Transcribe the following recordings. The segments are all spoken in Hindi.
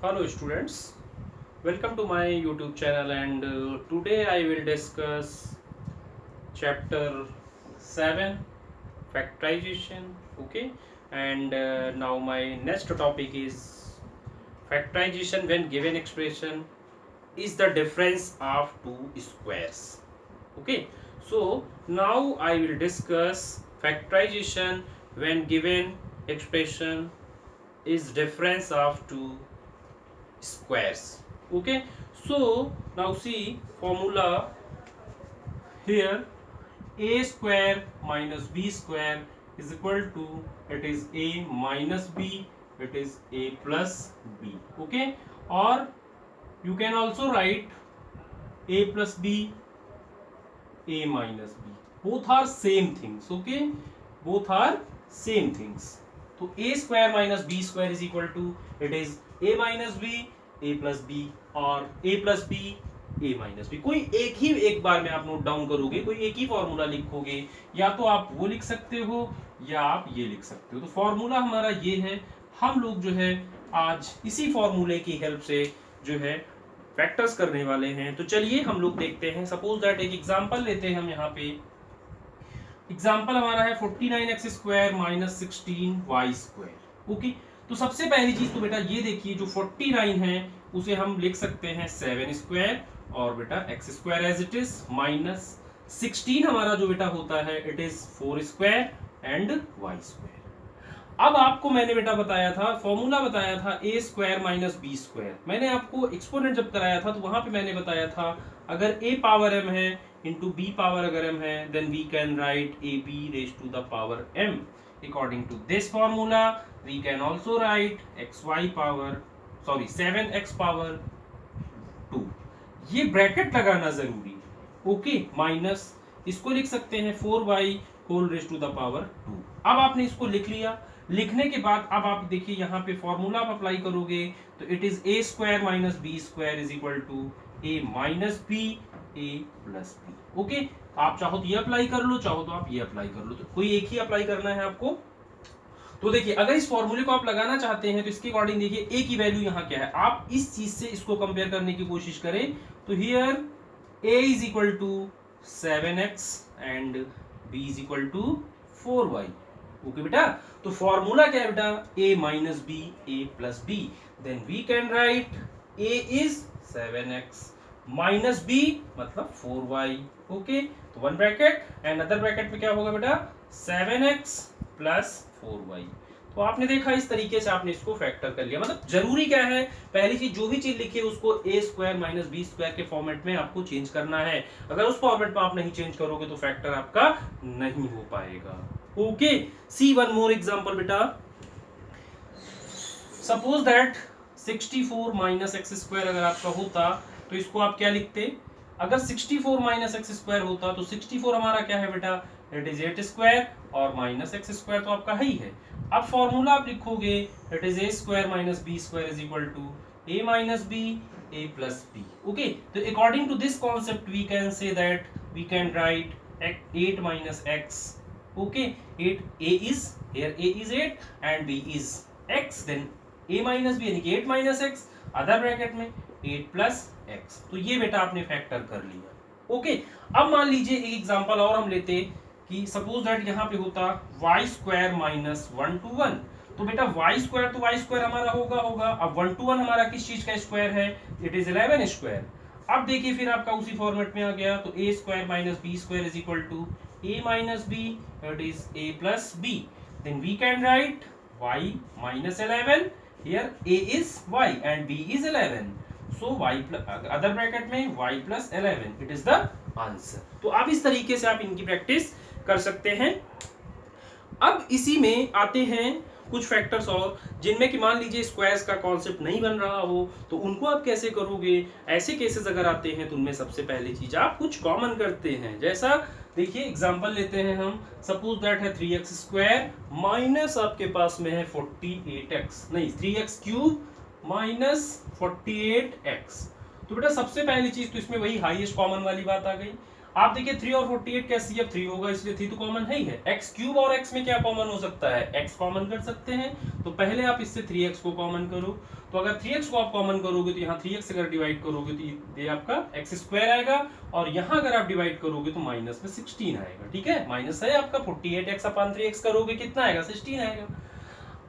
Hello students, welcome to my YouTube channel and today I will discuss chapter 7 factorization. Okay, and now my next topic is factorization when given expression is the difference of two squares. Okay, so now I will discuss factorization when given expression is difference of two squares. Okay, so now see formula here: a square minus b square is equal to, it is a minus b, it is a plus b. Okay, or you can also write a plus b, a minus b, both are same things. Okay, both are same things. So a square minus b square is equal to, it is a minus b, a plus b, और a plus b, a minus b. कोई एक ही एक बार में आप नोट डाउन करोगे, कोई एक ही फॉर्मूला लिखोगे, या तो आप वो लिख सकते हो या आप ये लिख सकते हो। तो फॉर्मूला हमारा ये है, हम लोग जो है आज इसी फॉर्मूले की हेल्प से जो है फैक्टर्स करने वाले हैं। तो चलिए हम लोग देखते हैं। सपोज दैट एक एग्जांपल लेते हैं हम यहाँ पे। एग्जांपल हमारा है 49x square minus 16y square. Okay, तो सबसे पहली चीज तो बेटा ये देखिए, जो 49 है उसे हम लिख सकते हैं 7 स्क्वायर, और बेटा x square as it is, minus 16 हमारा जो बेटा होता है it is 4 square and y square. अब आपको मैंने बेटा बताया था, फॉर्मूला बताया था a square minus b square. मैंने आपको एक्सपोनेंट जब कराया था तो वहां पे मैंने बताया था, अगर ए पावर m है इंटू बी पावर अगर m है, then we can write a b raise to the power m। According to this formula we can also write x y power, sorry 7x power 2। ये ब्रैकेट लगाना जरूरी है। ओके, माइनस इसको लिख सकते हैं 4y whole raise to the power 2। अब आपने इसको लिख लिया। लिखने के बाद अब आप देखिए यहाँ पे फॉर्मूला आप अप्लाई करोगे तो it is a square minus b square is equal to a minus b, a plus b. Okay, आप चाहो तो ये अप्लाई कर लो, चाहो तो आप ये अप्लाई कर लो, तो कोई एक ही अप्लाई करना है आपको। तो देखिए, अगर इस फॉर्मूले को आप लगाना चाहते हैं तो इसके अकॉर्डिंग देखिए ए की वैल्यू यहाँ क्या है। आप इस चीज से इसको कंपेयर करने की कोशिश करें तो here a is equal to 7x and b is equal to 4y। Okay बेटा, तो फॉर्मूला क्या है बेटा, a minus b, a plus b, then we can write a is 7x minus b मतलब 4y। ओके, तो one bracket and other bracket में क्या होगा बेटा, 7x प्लस 4y। तो आपने देखा इस तरीके से आपने इसको फैक्टर कर लिया। मतलब जरूरी क्या है, पहली चीज जो भी चीज लिखी है उसको ए स्क्वायर माइनस बी स्क्वायर के फॉर्मेट में आपको चेंज करना है। अगर उस फॉर्मेट में आप नहीं चेंज करोगे तो फैक्टर आपका नहीं हो पाएगा। ओके, सी वन मोर एग्जांपल बेटा। Suppose that 64 minus x square अगर आपका होता तो इसको आप क्या लिखते। अगर 64 माइनस एक्स स्क्वायर होता तो 64 हमारा क्या है बेटा, इट इज 8 स्क्वायर, और माइनस एक्स स्क्वायर तो आपका है ही है। अब फॉर्मूला आप लिखोगे, it is a square minus b square is equal to a minus b, a plus b. Okay, तो according to this concept we can say that we can write 8 minus x. Okay, 8 a is here, a is 8 and b is x, then a minus b यानी कि 8 minus x, अदर ब्रैकेट में 8 plus x। तो ये बेटा आपने फैक्टर कर लिया। ओके, अब मान लीजिए एक एग्जांपल और हम लेते कि सपोज दैट यहाँ पे होता y स्क्वायर माइनस 1 to 1। तो बेटा y स्क्वायर तो y स्क्वायर हमारा होगा। अब 1 to 1 हमारा किस चीज का स्क्वायर है, इट इज 11 स्क्वायर। अब देखिए फिर आपका उसी फॉर्मेट में आ गया, तो a square minus b square is equal to a minus b, that is a plus b, then we can write y minus 11, here a is y and b is 11, so y plus other bracket में y plus 11, it is the answer। तो आप इस तरीके से आप इनकी प्रैक्टिस कर सकते हैं। अब इसी में आते हैं कुछ फैक्टर्स और, जिनमें कि मान लीजिए स्क्वायर्स का कॉन्सेप्ट नहीं बन रहा हो तो उनको आप कैसे करोगे। ऐसे केसेस अगर आते हैं तो उनमें सबसे पहली चीज आप कुछ कॉमन करते हैं। जैसा देखिए एग्जांपल लेते हैं हम, सपोज दैट है 3x स्क्वायर माइनस आपके पास में है 48x, नहीं 3x क्यूब माइनस 48x। तो बेटा सबसे पहली चीज तो इसमें वही हाईएस्ट कॉमन वाली बात आ गई। आप देखिए 3 और 48 का HCF 3 होगा, इसलिए 3 तो कॉमन है ही है। x क्यूब और x में क्या कॉमन हो सकता है, x कॉमन कर सकते हैं, तो पहले आप इससे 3x को कॉमन करो। तो अगर 3x को आप कॉमन करोगे तो यहाँ 3x अगर डिवाइड करोगे तो ये आपका x स्क्वायर आएगा, और यहाँ अगर आप डिवाइड करोगे तो माइनस में 16 आएगा। ठीक है, माइनस है आपका 48x/3x करोगे कितना आएगा, 16 आएगा।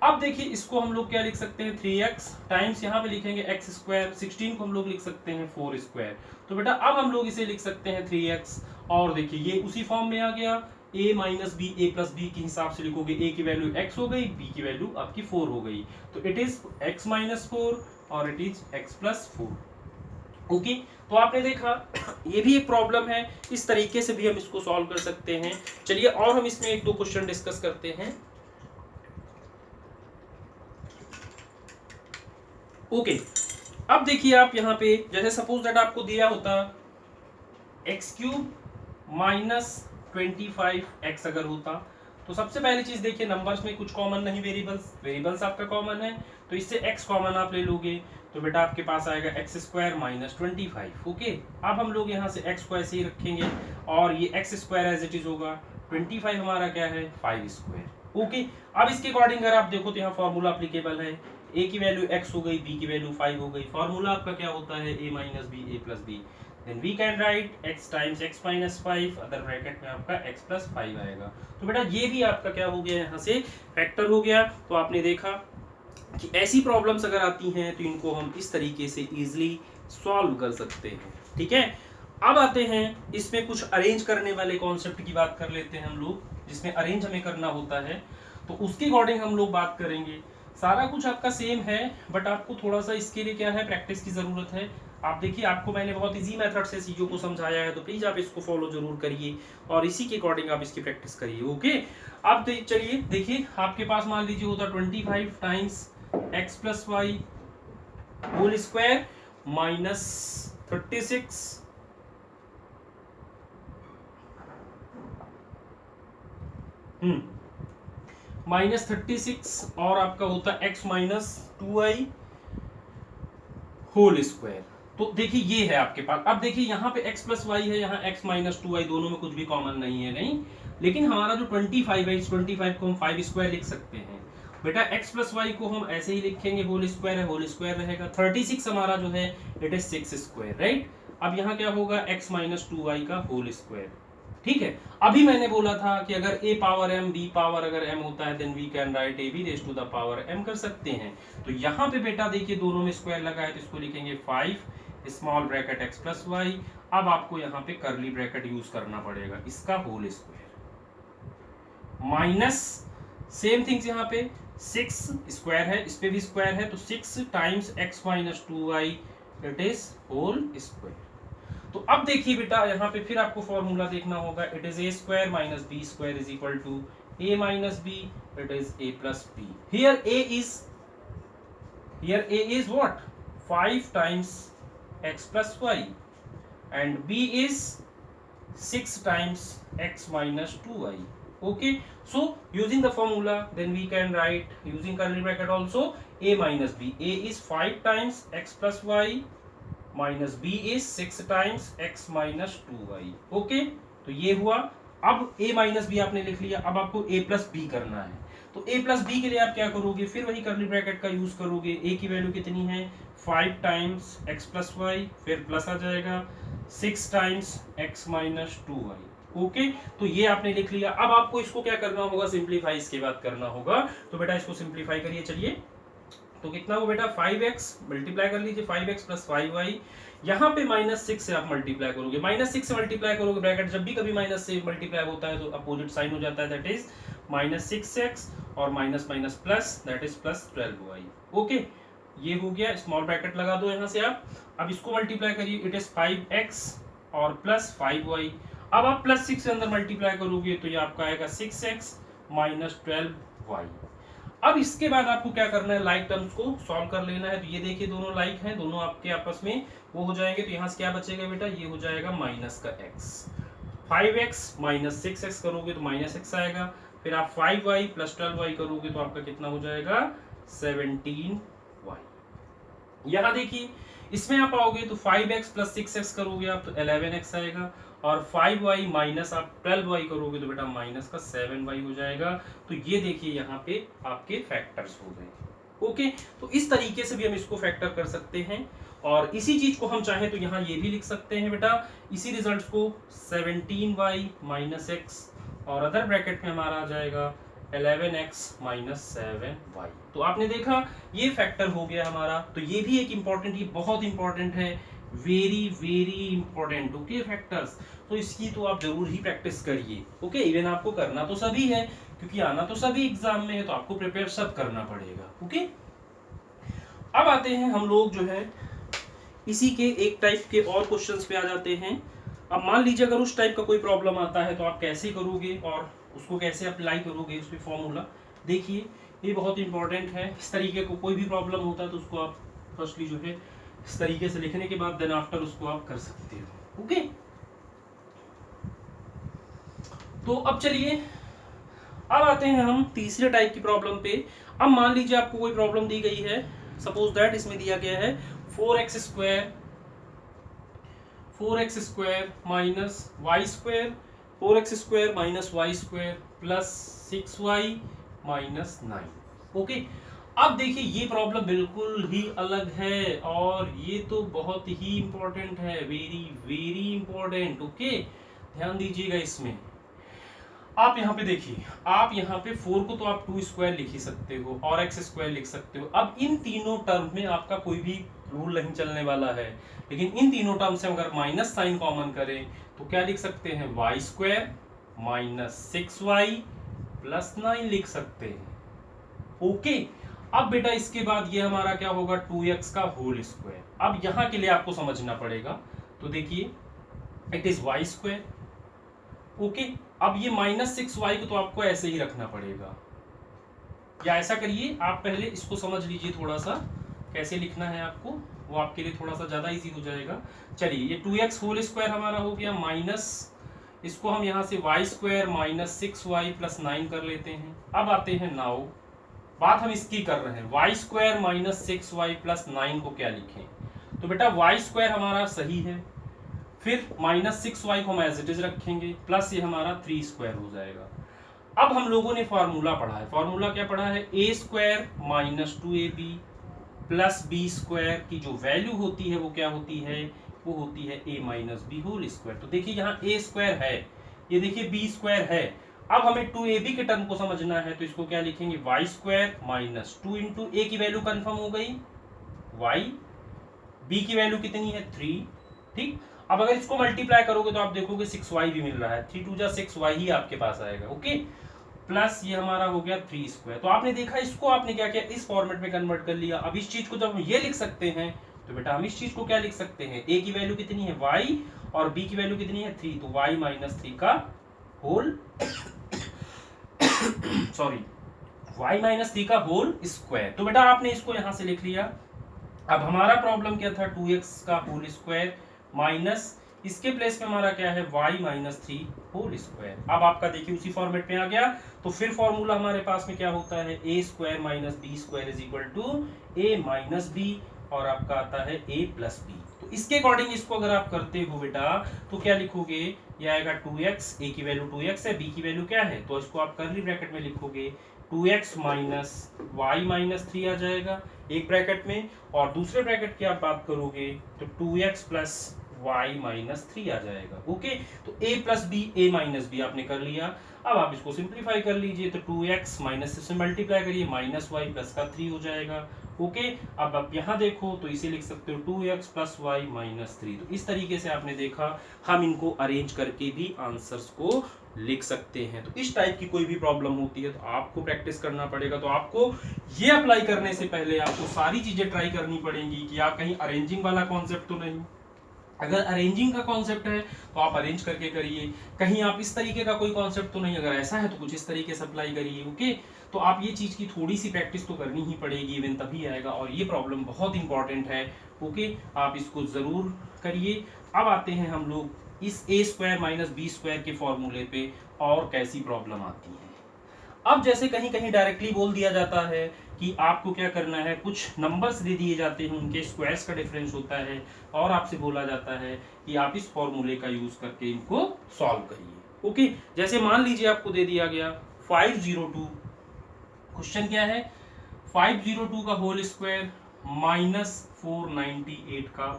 अब देखिए इसको हम लोग क्या लिख सकते हैं, 3x टाइम्स यहाँ पे लिखेंगे x स्क्वायर, 16 को हम लोग लिख सकते हैं 4 स्क्वायर। तो बेटा अब हम लोग इसे लिख सकते हैं 3x, और देखिए ये उसी फॉर्म में आ गया, a minus b a plus b के हिसाब से लिखोगे, a की वैल्यू x हो गई, b की वैल्यू आपकी 4 हो गई, तो इट इज x माइनस 4 और it is x plus 4। Okay, तो आपने देखा ये भी एक प्रॉब्लम है, इस तरीके से भी हम इसको सॉल्व कर सकते हैं। चलिए और हम इसमें एक दो क्वेश्चन डिस्कस करते हैं। ओके, अब देखिए आप यहाँ पे जैसे सपोज दैट आपको दिया होता एक्स क्यूब माइनस 25x अगर होता, तो सबसे पहली चीज देखिए नंबर्स में कुछ कॉमन नहीं, वेरिएबल्स आपका कॉमन है, तो इससे x कॉमन आप ले लोगे, तो बेटा आपके पास आएगा एक्स स्क्वायर माइनस 25। ओके, अब हम लोग यहाँ से x को ऐसे ही रखेंगे और ये x square as it is होगा, 25 हमारा क्या है 5 स्क्वायर। ओके, अब इसके अकॉर्डिंग अगर आप देखो तो यहाँ फॉर्मूला अप्लीकेबल है, a की वैल्यू x हो गई, b की वैल्यू 5 हो गई, फॉर्मूला आपका क्या होता है a minus b a plus b, then we can write x times x minus 5, other bracket में आपका x plus 5 आएगा। तो बेटा ये भी आपका क्या हो गया, यहाँ से फैक्टर हो गया। तो आपने देखा कि ऐसी प्रॉब्लम्स अगर आती हैं तो इनको हम इस तरीके से इजीली सॉल्व कर सकते हैं। ठीक है, अब आते हैं इसमें कुछ अरेंज करने वाले कॉन्सेप्ट की बात कर लेते हैं हम लोग, जिसमें अरेंज हमें करना होता है, तो उसके अकॉर्डिंग हम लोग बात करेंगे। सारा कुछ आपका सेम है, बट आपको थोड़ा सा इसके लिए क्या है, प्रैक्टिस की जरूरत है। आप देखिए आपको मैंने बहुत इजी मेथड से चीज़ों को समझाया है, तो प्लीज आप इसको फॉलो जरूर करिए और इसी के अकॉर्डिंग आप इसकी प्रैक्टिस करिए। ओके, अब चलिए देखिए आपके पास मान लीजिए होता 25 times x plus y whole square minus 36 minus 36 और आपका होता है x minus 2i whole square. तो देखिए ये है आपके पास। अब देखिए यहाँ पे x प्लस वाई है, यहाँ x माइनस 2i, दोनों में कुछ भी कॉमन नहीं है, नहीं, लेकिन हमारा जो 25 है, इस 25 को हम 5 स्क्वायर लिख सकते हैं। बेटा x प्लस वाई को हम ऐसे ही लिखेंगे, होल स्क्वायर है, होल स्क्वायर रहेगा। 36 हमारा जो है इट इज 6 स्क्वायर, राइट। अब यहाँ क्या होगा, x माइनस 2i का होल स्क्वायर। ठीक है, अभी मैंने बोला था कि अगर a power m b power अगर m होता है, then we can write a b raise to the power m कर सकते हैं। तो यहाँ पे बेटा देखिए दोनों में स्क्वायर लगा है, तो इसको लिखेंगे 5 small bracket x plus y. अब आपको यहाँ पे करली ब्रैकेट यूज करना पड़ेगा, इसका whole square minus same things यहाँ पे 6 स्क्वायर है, इस पे भी स्क्वायर है, तो 6 times x minus 2y it is whole square. तो अब देखिए बेटा यहाँ पे फिर आपको फॉर्मूला देखना होगा, it is a square minus b square is equal to a minus b, it is a plus b. Here a is what, 5 times x plus y and b is 6 times x minus 2y. Okay, so using the formula, then we can write using curly bracket also a minus b. A is 5 times x plus y minus b is 6 times x minus 2y. Okay, तो ये हुआ। अब a minus b आपने लिख लिया, अब आपको a plus b करना है। तो a plus b के लिए आप क्या करोगे, फिर वही कर्ली ब्रैकेट का यूज करोगे। a की वैल्यू कितनी है, 5 टाइम्स x प्लस वाई, फिर प्लस आ जाएगा 6 times x minus 2y। Okay, तो ये आपने लिख लिया। अब आपको इसको क्या करना होगा, सिंप्लीफाई इसके बाद करना होगा। तो बेटा इसको सिंप्लीफाई करिए, चलिए। तो कितना हो बेटा, 5x मल्टीप्लाई कर लीजिए, 5x प्लस 5y। यहाँ पे -6 से आप मल्टीप्लाई करोगे, -6 से मल्टीप्लाई करोगे, ब्रैकेट जब भी कभी माइनस से मल्टीप्लाई होता है तो अपोजिट साइन हो जाता है, दैट इज -6x और minus minus plus, that is plus 12y। Okay, ये हो गया, स्मॉल ब्रैकेट लगा दो यहाँ से आप। अब इसको मल्टीप्लाई करिए, इट इज 5x और प्लस 5y। अब आप प्लस 6 से अंदर मल्टीप्लाई करोगे तो ये आपका आएगा 6x माइनस 12y। अब इसके बाद आपको क्या करना है, लाइक टर्म्स को सॉल्व कर लेना है। तो ये देखिए दोनों लाइक हैं, दोनों आपके आपस में वो हो जाएंगे, तो यहाँ से क्या बचेगा बेटा, ये हो जाएगा माइनस का x। 5x माइनस 6x करोगे तो माइनस x आएगा, फिर आप 5y प्लस 12y करोगे तो आपका कितना हो जाएगा 17y। यहाँ देखिए इसमें आप आओगे तो 5x प्लस 6x करोगे आप तो 11x आएगा, और 5y माइनस आप 12y करोगे तो बेटा माइनस का 7y हो जाएगा। तो ये देखिए यहाँ पे आपके फैक्टर्स हो गए। ओके, तो इस तरीके से भी हम इसको फैक्टर कर सकते हैं, और इसी चीज को हम चाहें तो यहाँ ये भी लिख सकते हैं बेटा, इसी रिजल्ट को 17y माइनस एक्स, और अदर ब्रैकेट में हमारा आ जाएगा 11x माइनस 7y। तो आपने देखा ये फैक्टर हो गया हमारा। तो ये भी एक इंपॉर्टेंट, ये बहुत इंपॉर्टेंट है, very very important. Okay factors, तो इसकी तो आप जरूर ही प्रैक्टिस करिए। ओके, इवन आपको करना तो सभी है, क्योंकि आना तो सभी एग्जाम में है, तो आपको प्रिपेयर सब करना पड़ेगा। ओके, अब आते हैं हम लोग जो है इसी के एक टाइप के और क्वेश्चंस पे आ जाते हैं। अब मान लीजिए अगर उस टाइप का कोई प्रॉब्लम आता है तो आप कैसे करोगे और उसको कैसे अप्लाई करोगे, उस पर फॉर्मूला देखिए, ये बहुत इंपॉर्टेंट है। इस तरीके को कोई भी प्रॉब्लम होता है तो उसको आप फर्स्टली जो है इस तरीके से लिखने के बाद देन आफ्टर उसको आप कर सकते हो। ओके, तो अब चलिए अब आते हैं हम तीसरे टाइप की प्रॉब्लम पे। अब मान लीजिए आपको कोई प्रॉब्लम दी गई है, सपोज दैट इसमें दिया गया है 4x square minus y square, 4x square minus y square plus 6y minus 9। Okay, अब देखिए ये प्रॉब्लम बिल्कुल ही अलग है, और ये तो बहुत ही इंपॉर्टेंट है, वेरी वेरी इंपॉर्टेंट। ओके, ध्यान दीजिएगा इसमें। आप यहाँ पे देखिए, आप यहाँ पे 4 को तो आप 2 स्क्वायर लिख ही सकते हो और x स्क्वायर लिख सकते हो। अब इन तीनों टर्म में आपका कोई भी रूल नहीं चलने वाला है, लेकिन इन तीनों टर्म से अगर माइनस साइन कॉमन करें तो क्या लिख सकते हैं, Y square minus 6y plus 9 लिख सकते हैं। ओके, अब बेटा इसके बाद ये हमारा क्या होगा, 2x का होल स्क्वायर। अब यहाँ के लिए आपको समझना पड़ेगा, तो देखिए it is y square. Okay, अब ये माइनस 6y को तो आपको ऐसे ही रखना पड़ेगा, या ऐसा करिए आप पहले इसको समझ लीजिए थोड़ा सा कैसे लिखना है आपको, वो आपके लिए थोड़ा सा ज्यादा इजी हो जाएगा। चलिए, ये 2x होल स्क्वायर हमारा हो गया माइनस, इसको हम यहाँ से Y square minus 6y plus 9 कर लेते हैं। अब आते हैं नाउ, बात हम इसकी कर रहे हैं, Y square minus 6y plus 9 को क्या लिखें, तो बेटा वाई स्क्वायर हमारा सही है, फिर माइनस 6y को हम एज इट इज रखेंगे, प्लस ये हमारा 3 स्क्वायर हो जाएगा। अब हम लोगों ने फॉर्मूला पढ़ा है, फॉर्मूला क्या पढ़ा है, a square minus 2ab plus b square की जो वैल्यू होती है वो क्या होती है, वो होती है a minus b whole square. तो देखिए यहाँ a स्क्वायर है, ये देखिए b स्क्वायर है। अब हमें 2ab के टर्म को समझना है, तो इसको क्या लिखेंगे, वाई स्क्वायर माइनस 2 इंटू ए की वैल्यू कंफर्म हो गई y, b की वैल्यू कितनी है 3, ठीक। अब अगर इसको मल्टीप्लाई करोगे तो आप देखोगे 6y भी मिल रहा है, 3 2 जा 6y ही आपके पास आएगा। ओके, प्लस ये हमारा हो गया 3 स्क्वायर। तो आपने देखा इसको आपने क्या किया, इस फॉर्मेट में कन्वर्ट कर लिया। अब इस चीज को जब हम ये लिख सकते हैं तो बेटा हम इस चीज को क्या लिख सकते हैं, a की वैल्यू कितनी है y और b की वैल्यू कितनी है 3, तो y माइनस 3 का होल सॉरी y माइनस 3 का होल स्क्वायर। तो बेटा आपने इसको यहां से लिख लिया। अब हमारा प्रॉब्लम क्या था, 2x का होल स्क्वायर माइनस इसके प्लेस में हमारा क्या है, y माइनस 3 होल स्क्वायर। अब आपका देखिए उसी फॉर्मेट में आ गया। तो फिर फॉर्मूला हमारे पास में क्या होता है, a square minus b square is equal to a minus b, और आपका आता है a प्लस बी। तो इसके अकॉर्डिंग इसको अगर आप करते हो बेटा तो क्या लिखोगे, ये आएगा 2x, a की वैल्यू 2x है, b की वैल्यू क्या है, तो इसको आप कर्ली ब्रैकेट में लिखोगे 2x माइनस वाई माइनस 3 आ जाएगा एक ब्रैकेट में, और दूसरे ब्रैकेट की आप बात करोगे तो 2x प्लस y माइनस 3 आ जाएगा। ओके, तो a plus b a minus b आपने कर लिया। अब आप इसको सिंप्लीफाई कर लीजिए, तो 2x माइनस से मल्टीप्लाई करिए माइनस y प्लस का 3 हो जाएगा। ओके, अब आप यहाँ देखो तो इसे लिख सकते हो 2x प्लस वाई माइनस 3। तो इस तरीके से आपने देखा हम इनको अरेंज करके भी आंसर्स को लिख सकते हैं। तो इस टाइप की कोई भी प्रॉब्लम होती है तो आपको प्रैक्टिस करना पड़ेगा। तो आपको ये अप्लाई करने से पहले आपको सारी चीजें ट्राई करनी पड़ेंगी कि आप कहीं अरेंजिंग वाला कॉन्सेप्ट तो नहीं, अगर अरेंजिंग का कॉन्सेप्ट है तो आप अरेंज करके करिए, कहीं आप इस तरीके का कोई कॉन्सेप्ट तो नहीं, अगर ऐसा है तो कुछ इस तरीके से अप्लाई करिए। ओके, तो आप ये चीज की थोड़ी सी प्रैक्टिस तो करनी ही पड़ेगी, इवन तभी आएगा, और ये प्रॉब्लम बहुत इंपॉर्टेंट है। ओके, आप इसको जरूर करिए। अब आते हैं हम लोग इस a square minus b square के फॉर्मूले पे, और कैसी प्रॉब्लम आती है। अब जैसे कहीं कहीं डायरेक्टली बोल दिया जाता है कि आपको क्या करना है, कुछ नंबर्स दे दिए जाते हैं, उनके स्क्वायर्स का डिफरेंस होता है और आपसे बोला जाता है कि आप इस फॉर्मूले का यूज करके इनको सॉल्व करिए। ओके, जैसे मान लीजिए आपको दे दिया गया 502, क्वेश्चन क्या है 502 का होल स्क्वायर माइनस 498 का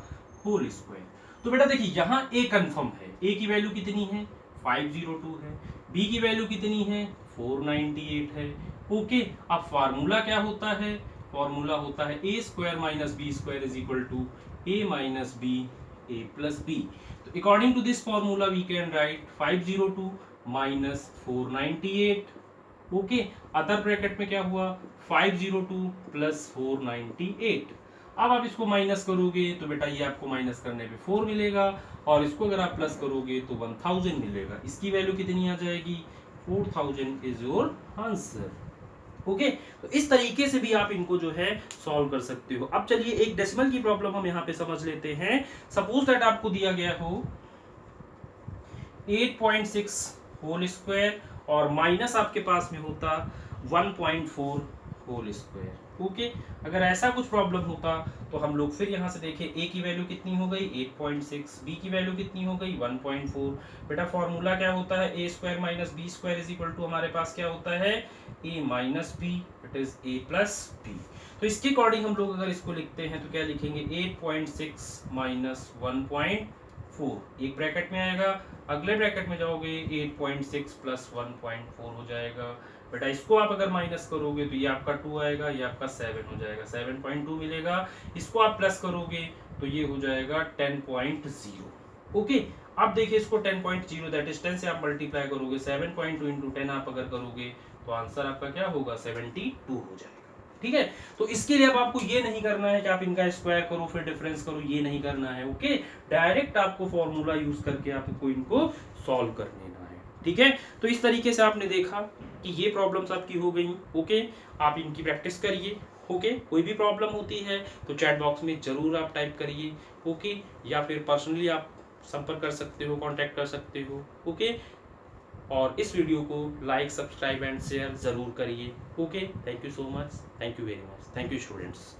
होल स्क्वायर। तो बेटा देखिए यहाँ ए कंफर्म है, ए की वैल्यू कितनी है 502 है, बी की वैल्यू कितनी है 498 है। ओके, अब फार्मूला क्या होता है, फार्मूला होता है a square minus b square is equal to a minus b a plus b. तो according to this formula we can write 502 minus 498। Okay, other bracket में क्या हुआ 502 प्लस 498। अब आप इसको माइनस करोगे तो बेटा ये आपको माइनस करने पे 4 मिलेगा, और इसको अगर आप प्लस करोगे तो 1000 मिलेगा। इसकी वैल्यू कितनी आ जाएगी 4000 इज योर आंसर। ओके, तो इस तरीके से भी आप इनको जो है सॉल्व कर सकते हो। अब चलिए एक डेसिमल की प्रॉब्लम हम यहाँ पे समझ लेते हैं। सपोज दैट आपको दिया गया हो 8.6 होल स्क्वायर और माइनस आपके पास में होता 1.4 होल स्क्वायर। ओके, अगर ऐसा कुछ प्रॉब्लम होता तो हम लोग फिर यहाँ से देखें ए की वैल्यू कितनी हो गई 8.6, बी की वैल्यू कितनी हो गई 1.4। बेटा फॉर्मूला क्या होता है a square minus b square is equal to हमारे पास क्या होता है a minus b, it is a plus b. तो इसके अकॉर्डिंग हम लोग अगर इसको लिखते हैं तो क्या लिखेंगे 8.6 माइनस 1.4, एक ब्रैकेट में आएगा, अगले ब्रैकेट में जाओगे 8.6 प्लस 1.4 हो जाएगा। बेटा इसको आप अगर माइनस करोगे तो ये आपका 2 आएगा, ये आपका 7 हो जाएगा, 7.2 मिलेगा। इसको आप प्लस करोगे तो ये हो जाएगा 10.0। ओके, अब देखिए इसको 10.0 दैट इज 10 से आप मल्टीप्लाई करोगे, 7.2 इंटू 10 आप अगर करोगे तो आंसर आपका क्या होगा 72 हो जाएगा। ठीक है, तो इसके लिए अब आपको ये नहीं करना है कि आप इनका स्क्वायर करो फिर डिफरेंस करो, ये नहीं करना है। ओके, डायरेक्ट आपको फॉर्मूला यूज करके आपको इनको सॉल्व कर लेना है। ठीक है, तो इस तरीके से आपने देखा कि ये प्रॉब्लम्स आपकी हो गई। ओके, आप इनकी प्रैक्टिस करिए। ओके, कोई भी प्रॉब्लम होती है तो चैट बॉक्स में जरूर आप टाइप करिए। ओके, या फिर पर्सनली आप संपर्क कर सकते हो, कांटेक्ट कर सकते हो। ओके, और इस वीडियो को लाइक सब्सक्राइब एंड शेयर जरूर करिए। Okay, thank you so much, thank you very much, thank you students.